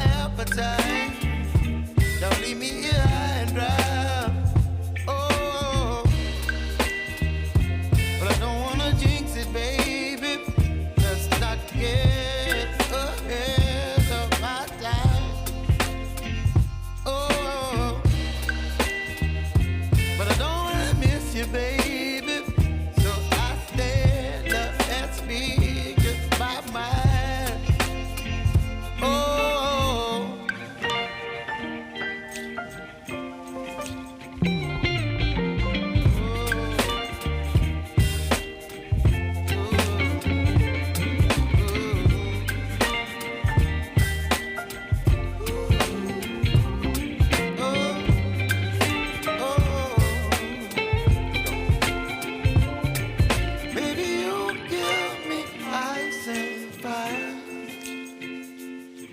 appetite. Don't leave me here high and dry. Oh, but I don't wanna jinx it, baby. Let's not get ahead of my time. Oh, but I don't wanna miss you, baby. So I stand up and speak my mind. Oh.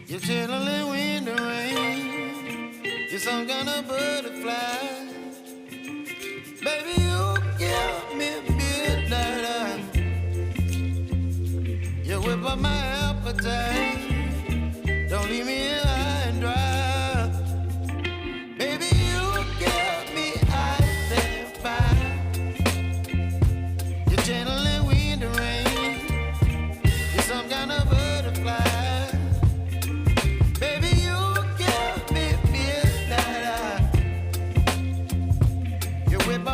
You're chilling wind and rain. You're some kind of butterfly. Baby, you give me midnight. You whip up my appetite. Don't leave me here high and dry. Baby, you give me ice and fire. You're channeling wind and rain. You're some kind of butterfly.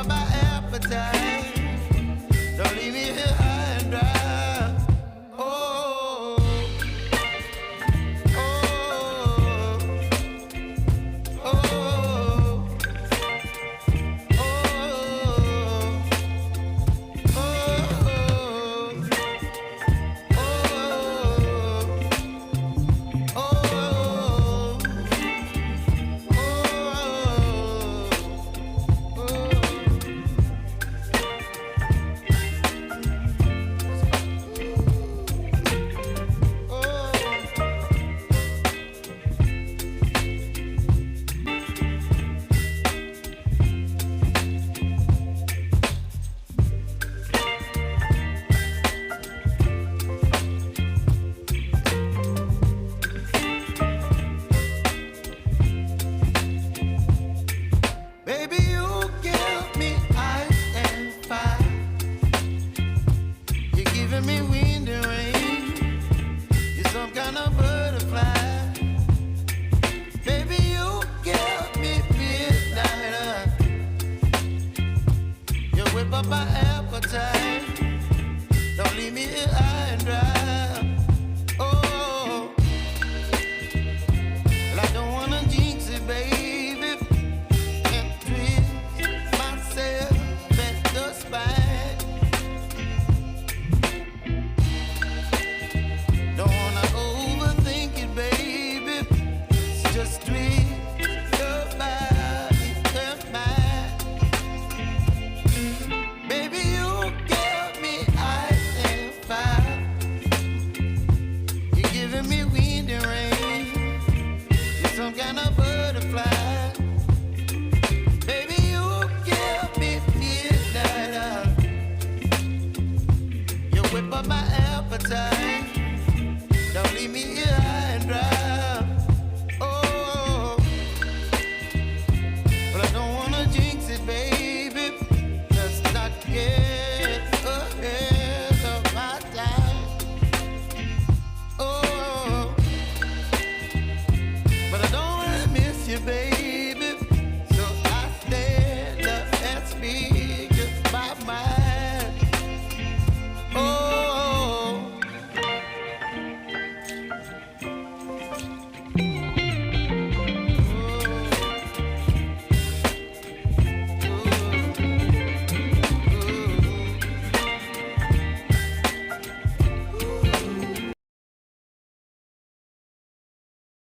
My appetite. Don't leave me here high and dry. Oh, oh, oh, oh, my appetite. Don't leave me here high and dry. Oh, well, I don't wanna jinx it, baby, and twist myself at the spine. Don't wanna overthink it, baby. It's just twist your body and mine. Baby, you give me ice and fire. You're giving me wind and rain. You're some kind of butterfly. Baby, you give me midnight. You whip up my appetite. Don't leave me here high and dry. Oh, but I don't wanna jinx it, baby. Get ahead of my time. Oh, but I don't